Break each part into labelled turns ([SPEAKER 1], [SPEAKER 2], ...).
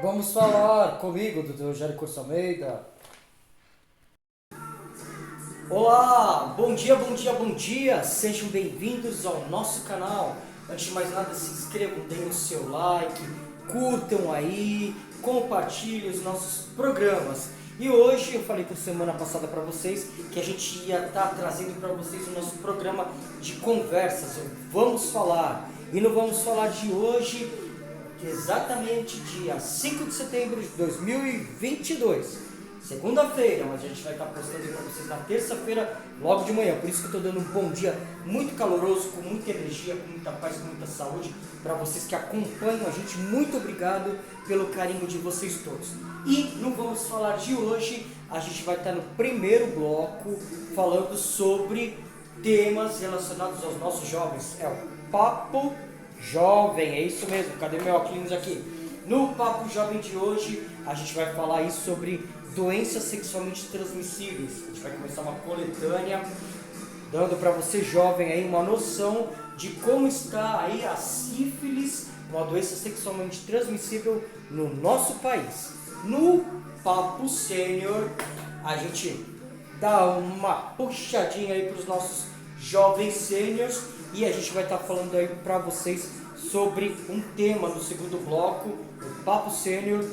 [SPEAKER 1] Vamos falar comigo, Dr. Jair Curso Almeida. Olá, bom dia, bom dia, bom dia. Sejam bem-vindos ao nosso canal. Antes de mais nada, se inscrevam, deem o seu like, curtam aí, compartilhem os nossos programas. E hoje eu falei por semana passada para vocês que a gente ia estar trazendo para vocês o nosso programa de conversas, Vamos Falar. E no Vamos Falar de hoje, exatamente dia 5 de setembro de 2022. Segunda-feira, mas a gente vai estar postando para vocês na terça-feira, logo de manhã. Por isso que eu estou dando um bom dia muito caloroso, com muita energia, com muita paz, com muita saúde para vocês que acompanham a gente. Muito obrigado pelo carinho de vocês todos. E no Vamos Falar de hoje, a gente vai estar no primeiro bloco falando sobre temas relacionados aos nossos jovens. É o Papo Jovem, é isso mesmo. Cadê meu óculos aqui? No Papo Jovem de hoje, a gente vai falar aí sobre doenças sexualmente transmissíveis. A gente vai começar uma coletânea dando para você jovem aí uma noção de como está aí a sífilis, uma doença sexualmente transmissível no nosso país. No Papo Sênior, a gente dá uma puxadinha aí para os nossos jovens sêniors e a gente vai estar falando aí para vocês sobre um tema no segundo bloco, o Papo Sênior.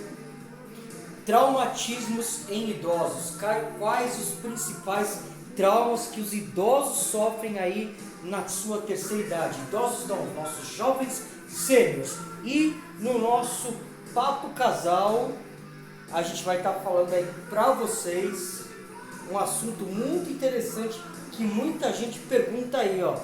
[SPEAKER 1] Traumatismos em idosos. Quais os principais traumas que os idosos sofrem aí na sua terceira idade? Idosos não, nossos jovens sêniors. E no nosso Papo Casal, a gente vai estar falando aí para vocês um assunto muito interessante que muita gente pergunta aí, ó.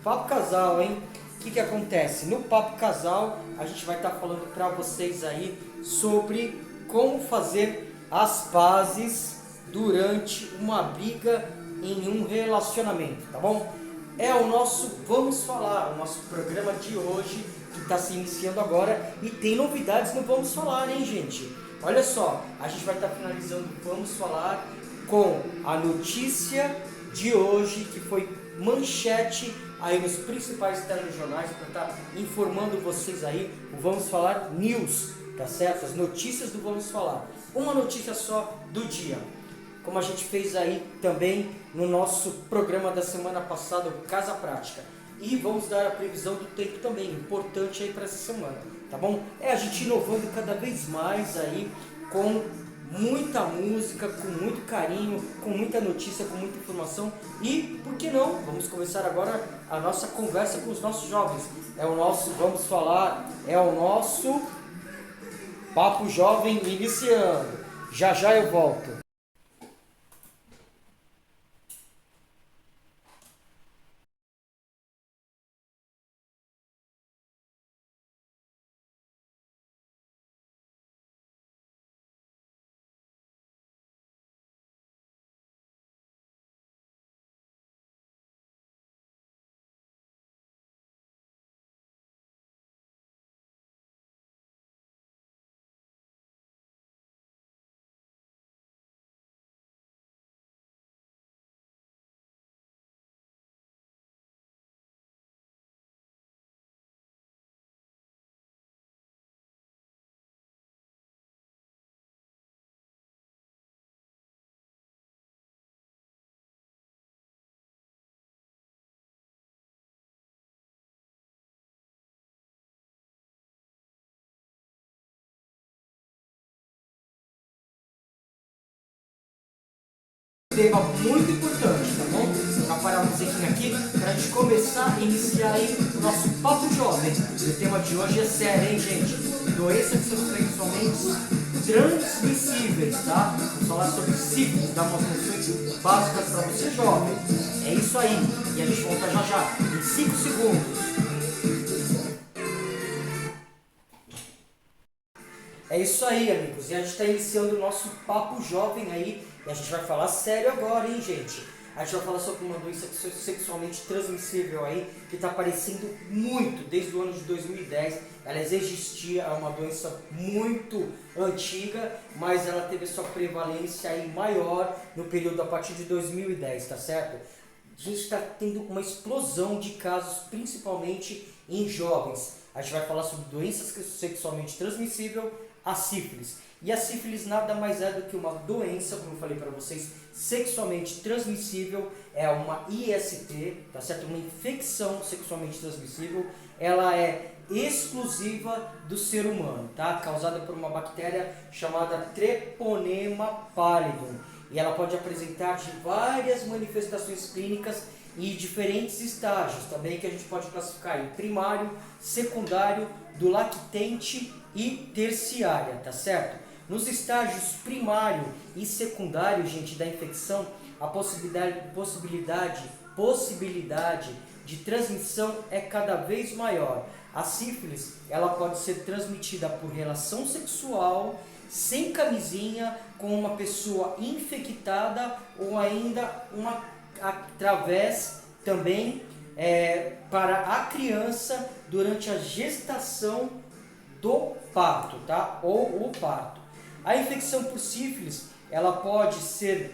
[SPEAKER 1] Papo Casal, hein? O que acontece? No Papo Casal, a gente vai estar falando para vocês aí sobre como fazer as pazes durante uma briga em um relacionamento, tá bom? É o nosso Vamos Falar, o nosso programa de hoje que está se iniciando agora e tem novidades no Vamos Falar, hein, gente? Olha só, a gente vai estar finalizando o Vamos Falar com a notícia de hoje que foi manchete aí nos principais telejornais para estar informando vocês aí o Vamos Falar News. Tá certo? As notícias do Vamos Falar. Uma notícia só do dia. Como a gente fez aí também no nosso programa da semana passada, o Casa Prática. E vamos dar a previsão do tempo também, importante aí para essa semana, tá bom? É a gente inovando cada vez mais aí com muita música, com muito carinho, com muita notícia, com muita informação. E, por que não? Vamos começar agora a nossa conversa com os nossos jovens. É o nosso Vamos Falar, é o nosso Papo Jovem iniciando. Já já eu volto. Tema muito importante, tá bom? Para parar a musiquinha aqui, para a gente começar a iniciar aí o nosso Papo Jovem. O tema de hoje é sério, hein, gente? Doenças sexualmente transmissíveis, tá? Vamos falar sobre sífilis, dar umas noções básicas para você jovem. É isso aí. E a gente volta já já, em 5 segundos. É isso aí, amigos. E a gente está iniciando o nosso Papo Jovem aí. E a gente vai falar sério agora, hein, gente? A gente vai falar sobre uma doença sexualmente transmissível aí, que está aparecendo muito desde o ano de 2010. Ela existia, é uma doença muito antiga, mas ela teve sua prevalência aí maior no período a partir de 2010, tá certo? A gente está tendo uma explosão de casos, principalmente em jovens. A gente vai falar sobre doenças sexualmente transmissíveis, a sífilis. E a sífilis nada mais é do que uma doença, como eu falei para vocês, sexualmente transmissível, é uma IST, tá certo? Uma infecção sexualmente transmissível, ela é exclusiva do ser humano, tá? Causada por uma bactéria chamada Treponema pallidum. E ela pode apresentar de várias manifestações clínicas e diferentes estágios também, que a gente pode classificar em primário, secundário, do lactente e terciária, tá certo? Nos estágios primário e secundário, gente, da infecção, a possibilidade de transmissão é cada vez maior. A sífilis, ela pode ser transmitida por relação sexual, sem camisinha, com uma pessoa infectada ou ainda através também para a criança durante a gestação do parto, tá? Ou o parto. A infecção por sífilis, ela pode se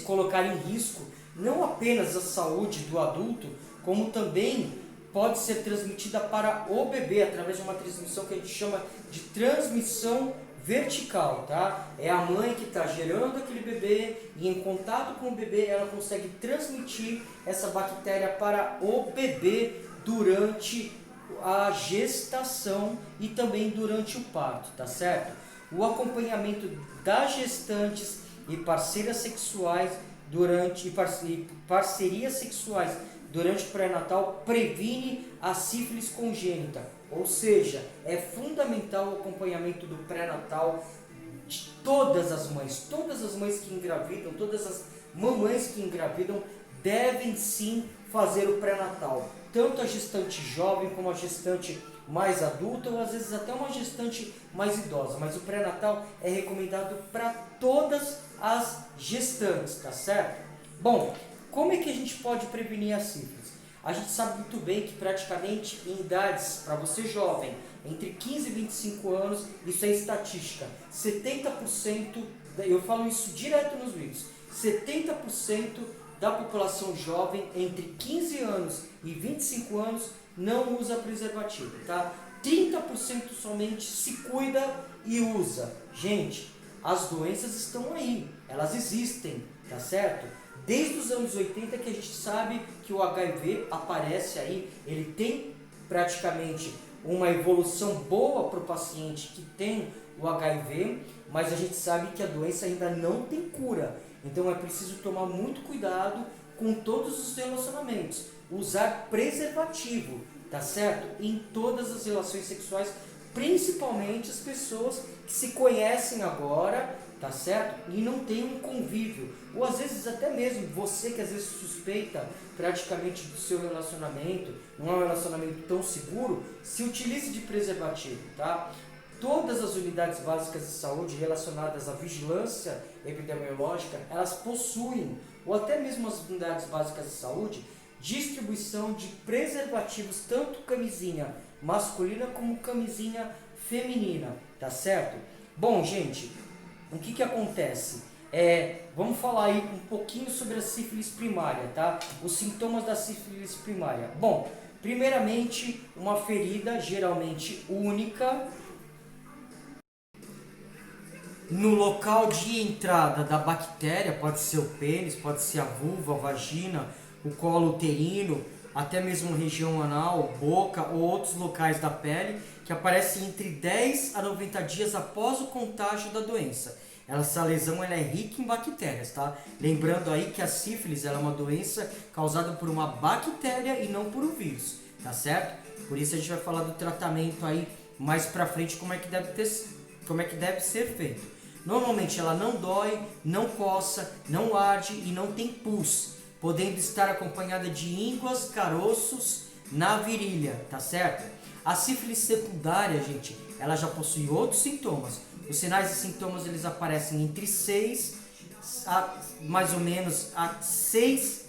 [SPEAKER 1] colocar em risco não apenas a saúde do adulto, como também pode ser transmitida para o bebê através de uma transmissão que a gente chama de transmissão vertical, tá? É a mãe que está gerando aquele bebê e em contato com o bebê ela consegue transmitir essa bactéria para o bebê durante a gestação e também durante o parto, tá certo? O acompanhamento das gestantes e parceiras sexuais parcerias sexuais durante o pré-natal previne a sífilis congênita, ou seja, é fundamental o acompanhamento do pré-natal de todas as mães que engravidam, todas as mamães que engravidam devem sim fazer o pré-natal, tanto a gestante jovem como a gestante mais adulta ou às vezes até uma gestante mais idosa, mas o pré-natal é recomendado para todas as gestantes, tá certo? Bom, como é que a gente pode prevenir a sífilis? A gente sabe muito bem que praticamente em idades, para você jovem, entre 15 e 25 anos, isso é estatística, 70%, eu falo isso direto nos vídeos, 70% da população jovem entre 15 anos e 25 anos não usa preservativo, tá? 30% somente se cuida e usa. Gente, as doenças estão aí, elas existem, tá certo? Desde os anos 80 que a gente sabe que o HIV aparece aí, ele tem praticamente uma evolução boa para o paciente que tem o HIV, mas a gente sabe que a doença ainda não tem cura. Então é preciso tomar muito cuidado com todos os relacionamentos. Usar preservativo, tá certo? Em todas as relações sexuais, principalmente as pessoas que se conhecem agora, tá certo? E não tem um convívio. Ou às vezes até mesmo você que às vezes suspeita praticamente do seu relacionamento, não é um relacionamento tão seguro, se utilize de preservativo, tá? Todas as unidades básicas de saúde relacionadas à vigilância epidemiológica, elas possuem, ou até mesmo as unidades básicas de saúde, distribuição de preservativos, tanto camisinha masculina como camisinha feminina, tá certo? Bom, gente, o que acontece? Vamos falar aí um pouquinho sobre a sífilis primária, tá? Os sintomas da sífilis primária. Bom, primeiramente, uma ferida geralmente única no local de entrada da bactéria, pode ser o pênis, pode ser a vulva, a vagina, o colo uterino, até mesmo região anal, boca ou outros locais da pele, que aparecem entre 10 a 90 dias após o contágio da doença. Essa lesão ela é rica em bactérias, tá? Lembrando aí que a sífilis ela é uma doença causada por uma bactéria e não por um vírus, tá certo? Por isso a gente vai falar do tratamento aí mais pra frente, como é que deve ser feito. Normalmente ela não dói, não coça, não arde e não tem pus, podendo estar acompanhada de ínguas, caroços na virilha, tá certo? A sífilis secundária, gente, ela já possui outros sintomas. Os sinais e sintomas eles aparecem entre 6 a mais ou menos a 6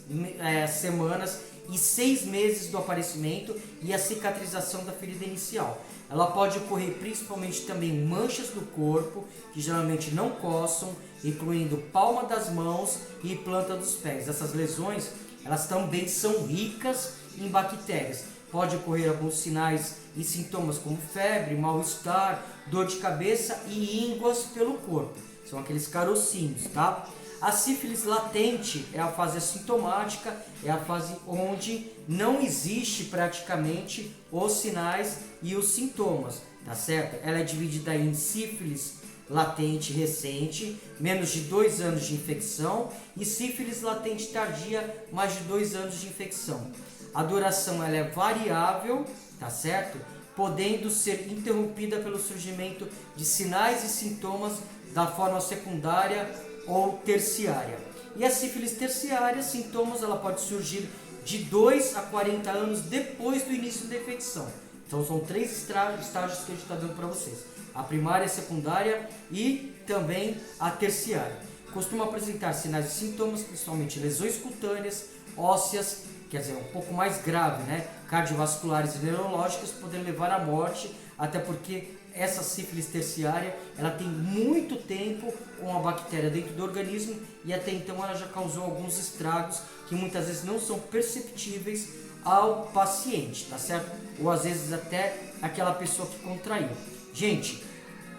[SPEAKER 1] semanas e 6 meses do aparecimento e a cicatrização da ferida inicial. Ela pode ocorrer principalmente também manchas do corpo, que geralmente não coçam, incluindo palma das mãos e planta dos pés. Essas lesões, elas também são ricas em bactérias, pode ocorrer alguns sinais e sintomas como febre, mal-estar, dor de cabeça e ínguas pelo corpo. São aqueles carocinhos, tá? A sífilis latente é a fase assintomática, é a fase onde não existe praticamente os sinais e os sintomas, tá certo? Ela é dividida em sífilis latente recente, menos de 2 anos de infecção, e sífilis latente tardia, mais de 2 anos de infecção. A duração ela é variável, tá certo? Podendo ser interrompida pelo surgimento de sinais e sintomas da forma secundária ou terciária. E a sífilis terciária, sintomas, ela pode surgir de 2 a 40 anos depois do início da infecção. Então são 3 estágios que a gente está dando para vocês. A primária, a secundária e também a terciária. Costuma apresentar sinais e sintomas, principalmente lesões cutâneas, ósseas, quer dizer, um pouco mais grave, né? Cardiovasculares e neurológicas, podendo levar à morte, até porque essa sífilis terciária, ela tem muito tempo com a bactéria dentro do organismo e até então ela já causou alguns estragos que muitas vezes não são perceptíveis ao paciente, tá certo? Ou às vezes até aquela pessoa que contraiu. Gente,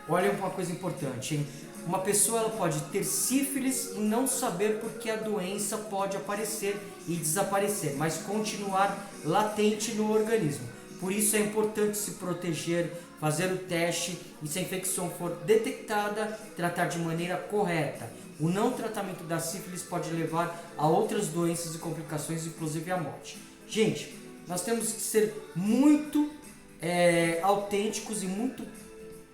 [SPEAKER 1] olha uma coisa importante, hein? Uma pessoa ela pode ter sífilis e não saber porque a doença pode aparecer e desaparecer, mas continuar latente no organismo. Por isso é importante se proteger, fazer o teste e se a infecção for detectada, tratar de maneira correta. O não tratamento da sífilis pode levar a outras doenças e complicações, inclusive a morte. Gente, nós temos que ser muito autênticos e muito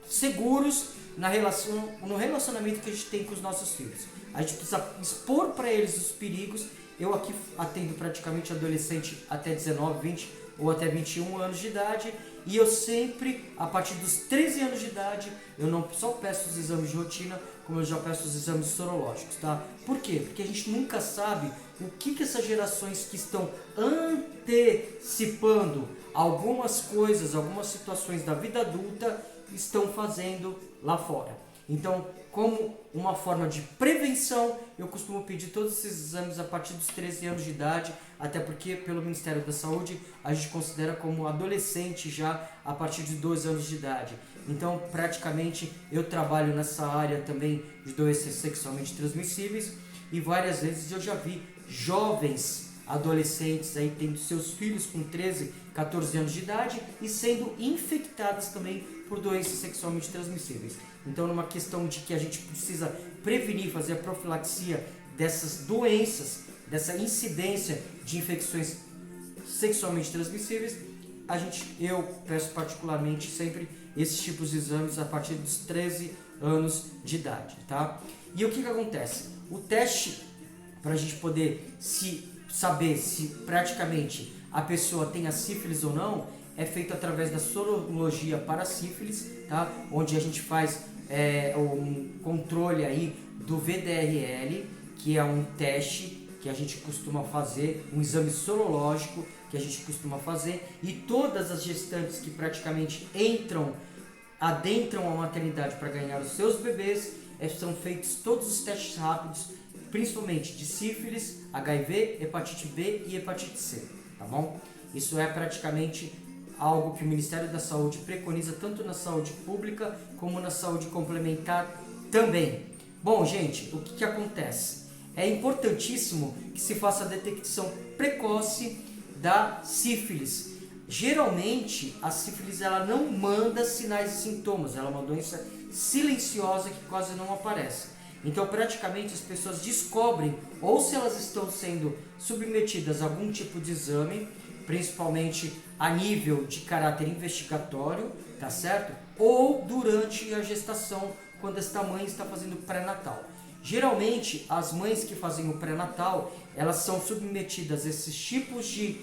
[SPEAKER 1] seguros no relacionamento que a gente tem com os nossos filhos. A gente precisa expor para eles os perigos. Eu aqui atendo praticamente adolescente até 19, 20 ou até 21 anos de idade, e eu sempre, a partir dos 13 anos de idade, eu não só peço os exames de rotina, como eu já peço os exames sorológicos, tá? Por quê? Porque a gente nunca sabe o que essas gerações que estão antecipando algumas coisas, algumas situações da vida adulta, estão fazendo lá fora. Então, como uma forma de prevenção, eu costumo pedir todos esses exames a partir dos 13 anos de idade, até porque pelo Ministério da Saúde a gente considera como adolescente já a partir de 12 anos de idade. Então, praticamente eu trabalho nessa área também de doenças sexualmente transmissíveis e várias vezes eu já vi jovens adolescentes aí tendo seus filhos com 13, 14 anos de idade e sendo infectadas também por doenças sexualmente transmissíveis. Então, numa questão de que a gente precisa prevenir, fazer a profilaxia dessas doenças, dessa incidência de infecções sexualmente transmissíveis, eu peço particularmente sempre esses tipos de exames a partir dos 13 anos de idade, tá? E o que acontece? O teste, para a gente poder saber se praticamente a pessoa tem a sífilis ou não, é feito através da sorologia para sífilis, tá? Onde a gente faz um controle aí do VDRL, que é um teste que a gente costuma fazer, um exame sorológico que a gente costuma fazer, e todas as gestantes que praticamente adentram a maternidade para ganhar os seus bebês, são feitos todos os testes rápidos, principalmente de sífilis, HIV, hepatite B e hepatite C, tá bom? Isso é praticamente algo que o Ministério da Saúde preconiza tanto na saúde pública como na saúde complementar também. Bom, gente, o que acontece? É importantíssimo que se faça a detecção precoce da sífilis. Geralmente, a sífilis ela não manda sinais e sintomas, ela é uma doença silenciosa que quase não aparece. Então, praticamente, as pessoas descobrem ou se elas estão sendo submetidas a algum tipo de exame, principalmente a nível de caráter investigatório, tá certo? Ou durante a gestação, quando esta mãe está fazendo pré-natal. Geralmente, as mães que fazem o pré-natal, elas são submetidas a esses tipos de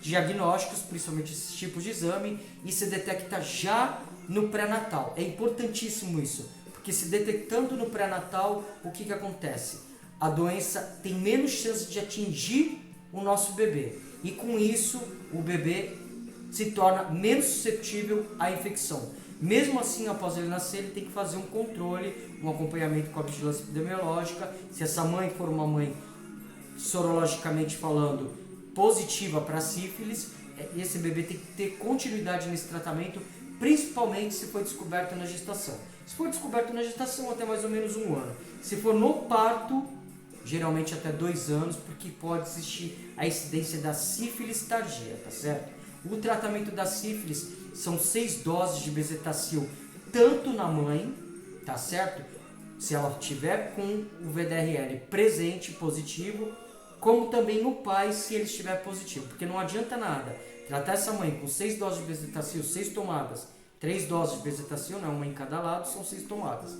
[SPEAKER 1] diagnósticos, principalmente esses tipos de exame, e se detecta já no pré-natal. É importantíssimo isso, porque se detectando no pré-natal, o que acontece? A doença tem menos chance de atingir o nosso bebê. E com isso, o bebê se torna menos suscetível à infecção. Mesmo assim, após ele nascer, ele tem que fazer um controle, um acompanhamento com a vigilância epidemiológica. Se essa mãe for uma mãe, sorologicamente falando, positiva para sífilis, esse bebê tem que ter continuidade nesse tratamento, principalmente se for descoberto na gestação. Se for descoberto na gestação, até mais ou menos 1 ano. Se for no parto, geralmente até 2 anos, porque pode existir a incidência da sífilis tardia, tá certo? O tratamento da sífilis são 6 doses de bezetacil, tanto na mãe, tá certo? Se ela tiver com o VDRL presente, positivo, como também no pai, se ele estiver positivo. Porque não adianta nada tratar essa mãe com 6 doses de bezetacil, 6 tomadas, 3 doses de bezetacil, não, uma em cada lado, são 6 tomadas.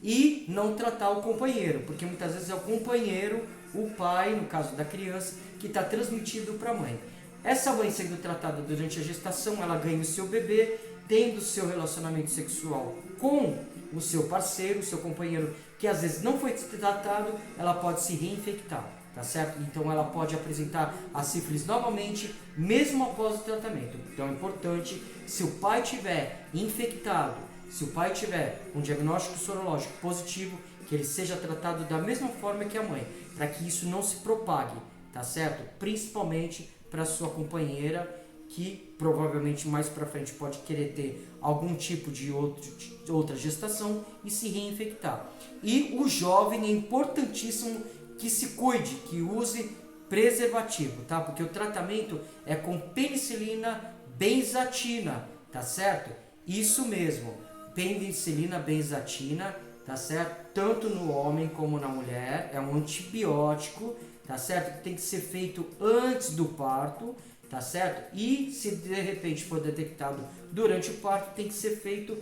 [SPEAKER 1] E não tratar o companheiro, porque muitas vezes é o companheiro, o pai, no caso da criança, que está transmitido para a mãe. Essa mãe sendo tratada durante a gestação, ela ganha o seu bebê, tendo o seu relacionamento sexual com o seu parceiro, o seu companheiro, que às vezes não foi tratado, ela pode se reinfectar, tá certo? Então ela pode apresentar a sífilis novamente, mesmo após o tratamento. Então é importante, se o pai tiver infectado, se o pai tiver um diagnóstico sorológico positivo, que ele seja tratado da mesma forma que a mãe, para que isso não se propague, tá certo? Principalmente para sua companheira, que provavelmente mais para frente pode querer ter algum tipo de outra gestação e se reinfectar. E o jovem é importantíssimo que se cuide, que use preservativo, tá? Porque o tratamento é com penicilina benzatina, tá certo? Isso mesmo, penicilina benzatina, tá certo? Tanto no homem como na mulher, é um antibiótico, tá certo? Que tem que ser feito antes do parto, tá certo? E se de repente for detectado durante o parto, tem que ser feito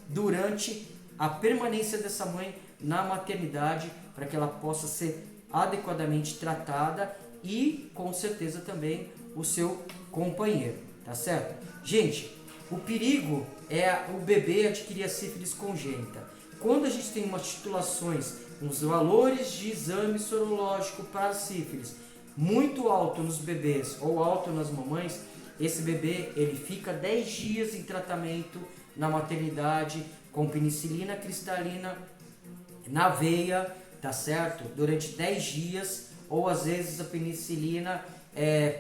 [SPEAKER 1] durante a permanência dessa mãe na maternidade, para que ela possa ser adequadamente tratada e com certeza também o seu companheiro, tá certo? Gente, o perigo é o bebê adquirir a sífilis congênita. Quando a gente tem umas titulações, uns valores de exame sorológico para sífilis muito alto nos bebês ou alto nas mamães, esse bebê ele fica 10 dias em tratamento na maternidade com penicilina cristalina na veia, tá certo? Durante 10 dias, ou às vezes a penicilina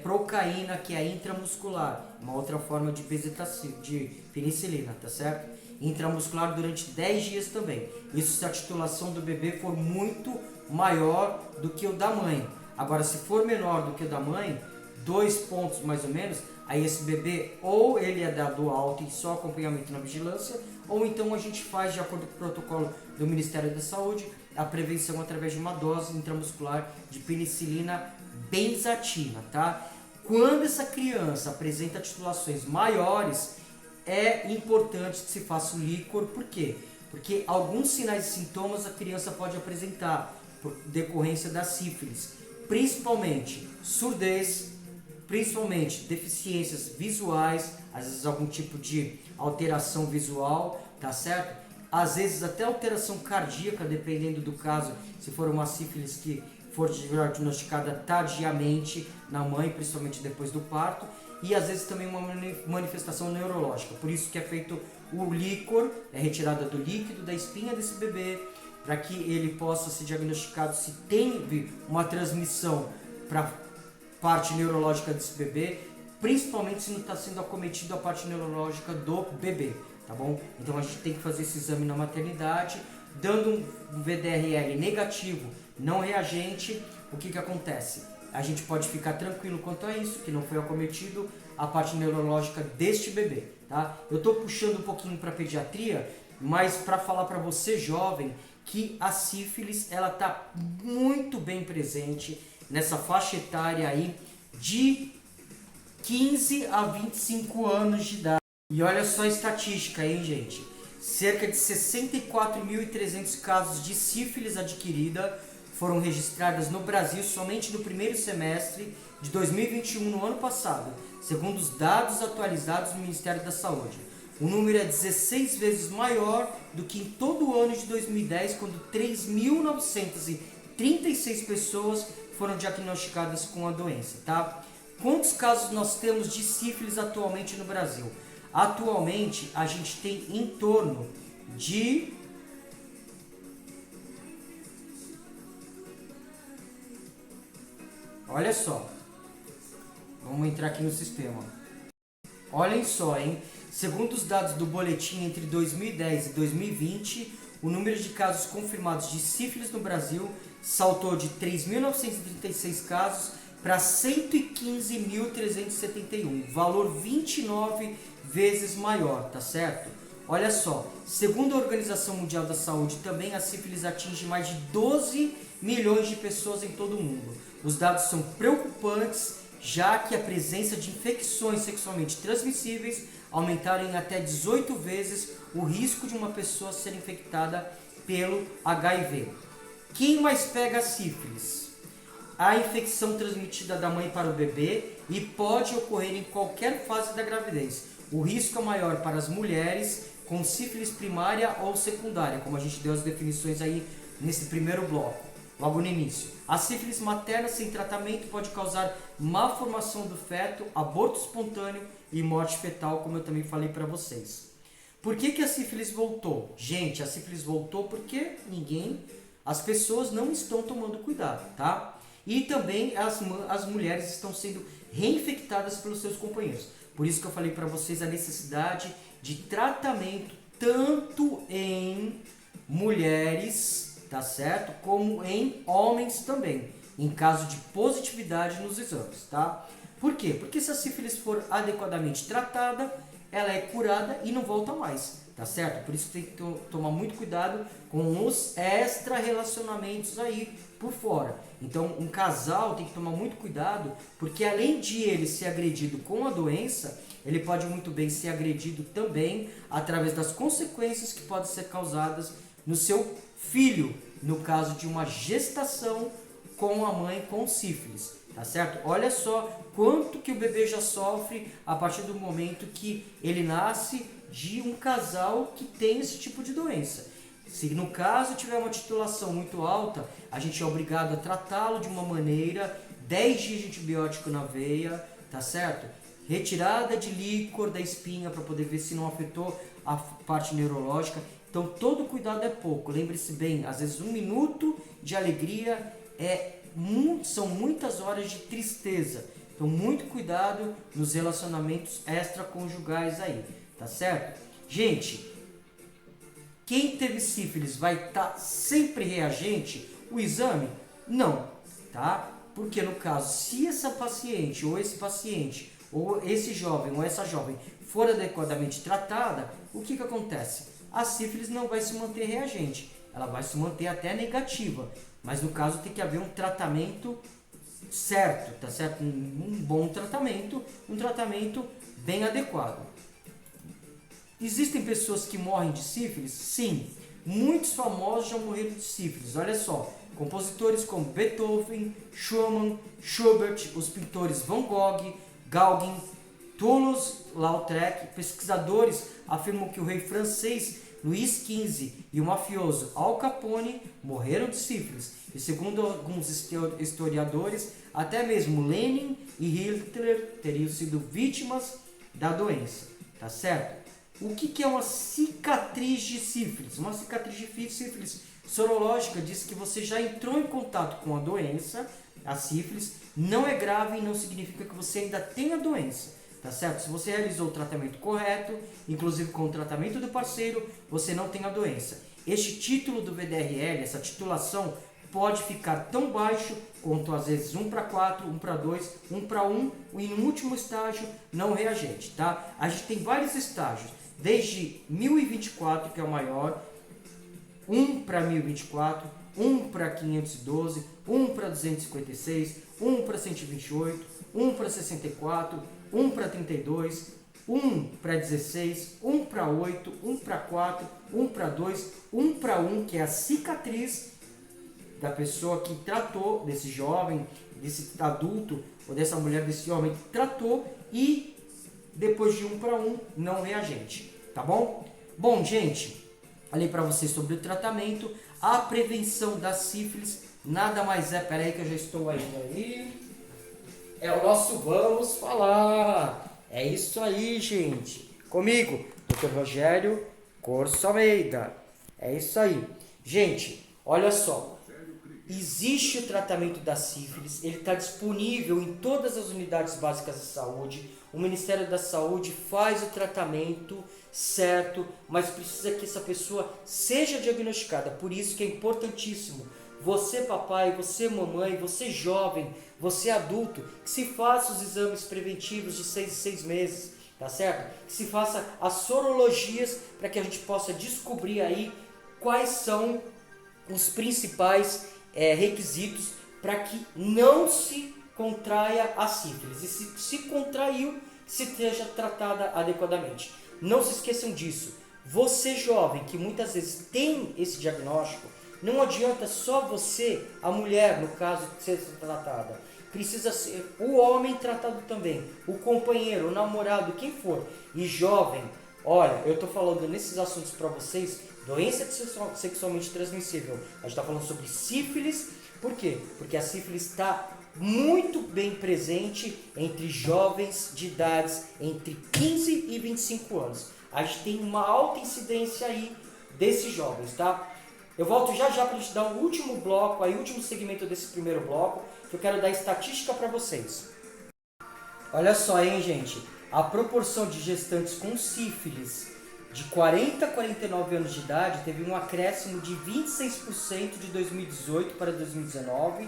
[SPEAKER 1] procaína, que é intramuscular, uma outra forma de bezetacil, de penicilina, tá certo? Intramuscular durante 10 dias também. Isso se a titulação do bebê for muito maior do que o da mãe. Agora, se for menor do que o da mãe, 2 pontos mais ou menos, aí esse bebê ou ele é dado alta e só acompanhamento na vigilância, ou então a gente faz, de acordo com o protocolo do Ministério da Saúde, a prevenção através de uma dose intramuscular de penicilina benzatina, tá? Quando essa criança apresenta titulações maiores, é importante que se faça o líquor. Por quê? Porque alguns sinais e sintomas a criança pode apresentar por decorrência da sífilis, principalmente surdez, principalmente deficiências visuais, às vezes algum tipo de alteração visual, tá certo? Às vezes até alteração cardíaca, dependendo do caso, se for uma sífilis que for diagnosticada tardiamente na mãe, principalmente depois do parto, e às vezes também uma manifestação neurológica. Por isso que é feito o líquor, é retirada do líquido da espinha desse bebê, para que ele possa ser diagnosticado se teve uma transmissão para parte neurológica desse bebê, principalmente se não está sendo acometido a parte neurológica do bebê, tá bom? Então a gente tem que fazer esse exame na maternidade, dando um VDRL negativo, não reagente. O que acontece? A gente pode ficar tranquilo quanto a isso, que não foi acometido a parte neurológica deste bebê, tá? Eu estou puxando um pouquinho para pediatria, mas para falar para você, jovem, que a sífilis ela está muito bem presente nessa faixa etária aí de 15 a 25 anos de idade. E olha só a estatística, hein, gente? Cerca de 64.300 casos de sífilis adquirida foram registradas no Brasil somente no primeiro semestre de 2021, no ano passado, segundo os dados atualizados do Ministério da Saúde. O número é 16 vezes maior do que em todo o ano de 2010, quando 3.936 pessoas foram diagnosticadas com a doença, tá? Quantos casos nós temos de sífilis atualmente no Brasil? Atualmente, a gente tem em torno de... Olha só, Vamos entrar aqui no sistema. Olhem só, hein? Segundo os dados do boletim entre 2010 e 2020, o número de casos confirmados de sífilis no Brasil saltou de 3.936 casos para 115.371, valor 29 vezes maior, tá certo? Olha só, segundo a Organização Mundial da Saúde, também a sífilis atinge mais de 12 milhões de pessoas em todo o mundo. Os dados são preocupantes, já que a presença de infecções sexualmente transmissíveis aumentaram em até 18 vezes o risco de uma pessoa ser infectada pelo HIV. Quem mais pega a sífilis? A infecção transmitida da mãe para o bebê e pode ocorrer em qualquer fase da gravidez. O risco é maior para as mulheres com sífilis primária ou secundária, como a gente deu as definições aí nesse primeiro bloco, logo no início. A sífilis materna sem tratamento pode causar má formação do feto, aborto espontâneo e morte fetal, como eu também falei para vocês. Por que a sífilis voltou? Gente, a sífilis voltou porque as pessoas não estão tomando cuidado, tá? E também as mulheres estão sendo reinfectadas pelos seus companheiros. Por isso que eu falei para vocês a necessidade de tratamento tanto em mulheres, tá certo? Como em homens também, em caso de positividade nos exames, tá? Por quê? Porque se a sífilis for adequadamente tratada, ela é curada e não volta mais, tá certo? Por isso tem que tomar muito cuidado com os extra-relacionamentos aí por fora. Então, um casal tem que tomar muito cuidado, porque além de ele ser agredido com a doença, ele pode muito bem ser agredido também através das consequências que podem ser causadas no seu filho, no caso de uma gestação com a mãe com sífilis, tá certo? Olha só quanto que o bebê já sofre a partir do momento que ele nasce de um casal que tem esse tipo de doença. Se no caso tiver uma titulação muito alta, a gente é obrigado a tratá-lo de uma maneira, 10 dias de antibiótico na veia, tá certo? Retirada de líquor da espinha para poder ver se não afetou a parte neurológica. Então todo cuidado é pouco, lembre-se bem, às vezes 1 minuto de alegria são muitas horas de tristeza. Então muito cuidado nos relacionamentos extraconjugais aí, tá certo? Gente, quem teve sífilis vai estar sempre reagente? O exame? Não, tá? Porque no caso, se essa paciente ou esse paciente ou esse jovem ou essa jovem for adequadamente tratada, o que acontece? A sífilis não vai se manter reagente, ela vai se manter até negativa, mas no caso tem que haver um tratamento certo, tá certo? Um bom tratamento, um tratamento bem adequado. Existem pessoas que morrem de sífilis? Sim, muitos famosos já morreram de sífilis. Olha só, compositores como Beethoven, Schumann, Schubert, os pintores Van Gogh, Gauguin, Toulouse-Lautrec, pesquisadores afirmam que o rei francês Luís XV e o mafioso Al Capone morreram de sífilis. E segundo alguns historiadores, até mesmo Lenin e Hitler teriam sido vítimas da doença, tá certo? O que é uma cicatriz de sífilis? Uma cicatriz de sífilis sorológica diz que você já entrou em contato com a doença, a sífilis, não é grave e não significa que você ainda tem a doença, tá certo? Se você realizou o tratamento correto, inclusive com o tratamento do parceiro, você não tem a doença. Este título do VDRL, essa titulação, pode ficar tão baixo quanto às vezes 1/4, 1/2, 1/1 e no último estágio não reagente, tá? A gente tem vários estágios. Desde 1024, que é o maior, 1/1024, 1/512, 1/256, 1/128, 1/64, 1/32, 1/16, 1/8, 1/4, 1/2, 1/1, que é a cicatriz da pessoa que tratou, desse jovem, desse adulto, ou dessa mulher, desse homem que tratou, e depois de 1/1 não reagente, tá bom? Bom, gente, falei para vocês sobre o tratamento, a prevenção da sífilis, nada mais é, peraí que eu já estou aí, é o nosso Vamos Falar, é isso aí, gente, comigo, Dr. Rogério Corso Almeida, é isso aí. Gente, olha só, existe o tratamento da sífilis, ele está disponível em todas as unidades básicas de saúde. O Ministério da Saúde faz o tratamento certo, mas precisa que essa pessoa seja diagnosticada. Por isso que é importantíssimo você, papai, você, mamãe, você jovem, você adulto, que se faça os exames preventivos de 6 em 6 meses, tá certo? Que se faça as sorologias para que a gente possa descobrir aí quais são os principais requisitos para que não se contraia a sífilis. E se contraiu, se seja tratada adequadamente. Não se esqueçam disso. Você jovem que muitas vezes tem esse diagnóstico, não adianta só você, a mulher no caso, ser tratada. Precisa ser o homem tratado também, o companheiro, o namorado, quem for. E jovem, olha, eu estou falando nesses assuntos para vocês, doença sexualmente transmissível. A gente está falando sobre sífilis, por quê? Porque a sífilis está muito bem presente entre jovens de idades entre 15 e 25 anos. A gente tem uma alta incidência aí desses jovens, tá? Eu volto já já para a gente dar o último bloco, aí, o último segmento desse primeiro bloco, que eu quero dar estatística para vocês. Olha só, hein, gente? A proporção de gestantes com sífilis de 40 a 49 anos de idade teve um acréscimo de 26% de 2018 para 2019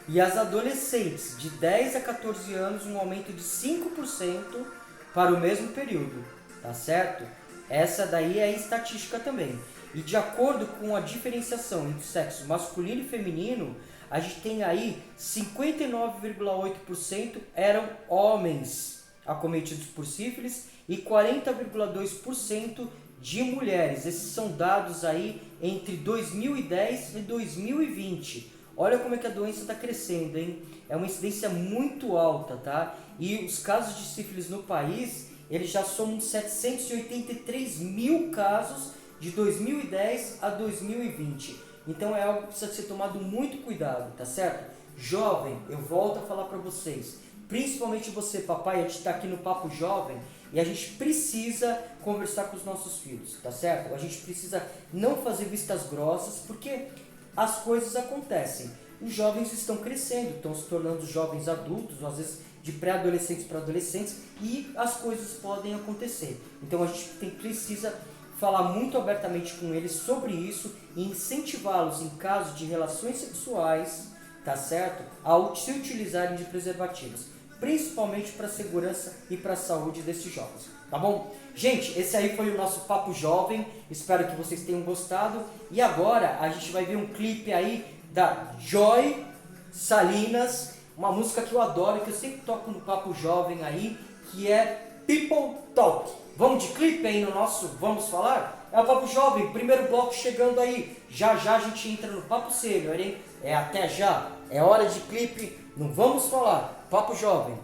[SPEAKER 1] e as adolescentes de 10 a 14 anos um aumento de 5% para o mesmo período, tá certo? Essa daí é a estatística também. E de acordo com a diferenciação entre o sexo masculino e feminino, a gente tem aí 59,8% eram homens acometidos por sífilis e 40,2% de mulheres. Esses são dados aí entre 2010 e 2020. Olha como é que a doença está crescendo, hein? É uma incidência muito alta, tá? E os casos de sífilis no país, eles já somam 783 mil casos de 2010 a 2020. Então é algo que precisa ser tomado muito cuidado, tá certo? Jovem, eu volto a falar para vocês, principalmente você, papai, a gente está aqui no Papo Jovem e a gente precisa conversar com os nossos filhos, tá certo? A gente precisa não fazer vistas grossas, porque as coisas acontecem. Os jovens estão crescendo, estão se tornando jovens adultos, ou às vezes de pré-adolescentes para adolescentes, e as coisas podem acontecer. Então a gente precisa falar muito abertamente com eles sobre isso e incentivá-los em caso de relações sexuais, tá certo? A se utilizarem de preservativos, principalmente para a segurança e para a saúde desses jovens, tá bom? Gente, esse aí foi o nosso Papo Jovem, espero que vocês tenham gostado. E agora a gente vai ver um clipe aí da Joy Salinas, uma música que eu adoro, que eu sempre toco no Papo Jovem aí, que é People Talk. Vamos de clipe aí no nosso Vamos Falar? É o Papo Jovem, primeiro bloco chegando aí. Já já a gente entra no Papo Sênior, hein? É até já, é hora de clipe, não vamos falar. Papo Jovem.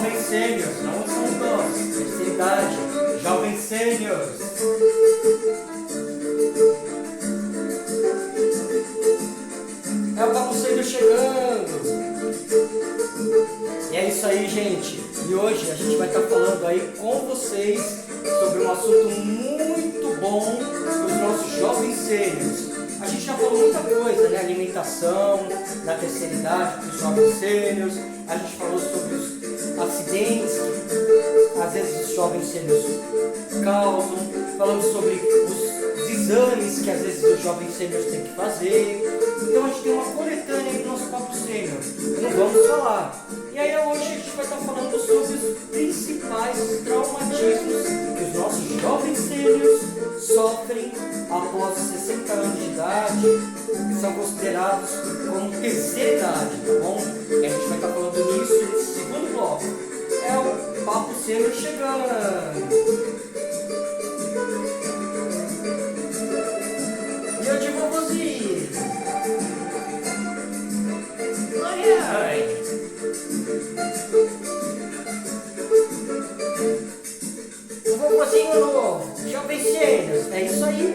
[SPEAKER 1] jovens sêniors, não são idosos, terceira idade, jovens sêniors. É o Papo Sênior chegando. E é isso aí, gente. E hoje a gente vai estar falando aí com vocês sobre um assunto muito bom para os nossos jovens sêniors. A gente já falou muita coisa, né? Alimentação na terceira idade para os jovens sêniors. A gente falou sobre os acidentes que às vezes os jovens sêniors causam. Falamos sobre os exames que às vezes os jovens sêniors têm que fazer. Então a gente tem uma coletânea aí do nosso Papo Sênior. Não vamos falar. E aí hoje a gente vai estar falando sobre os principais traumatismos que os nossos jovens sêniors sofrem após 60 anos de idade, que são considerados como terceira idade, tá bom? E a gente vai estar falando nisso no segundo bloco. É o Papo Sênior chegando. E eu de vovozinho. Ai, ai. O vovozinho novo, jovens sêniors, é isso aí.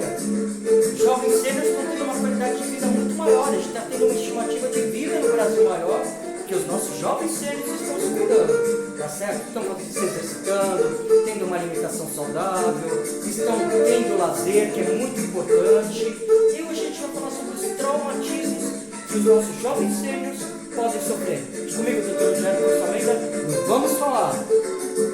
[SPEAKER 1] Jovens sêniors estão tendo uma qualidade de vida muito maior. A gente está tendo uma estimativa de vida no Brasil maior, que os nossos jovens sêniors estão se cuidando, tá certo? Estão se exercitando, tendo uma alimentação saudável, estão tendo lazer, que é muito importante. E hoje a gente vai falar sobre os traumatismos que os nossos jovens sêniors podem sofrer. Comigo, doutor Jair Almeida, vamos falar.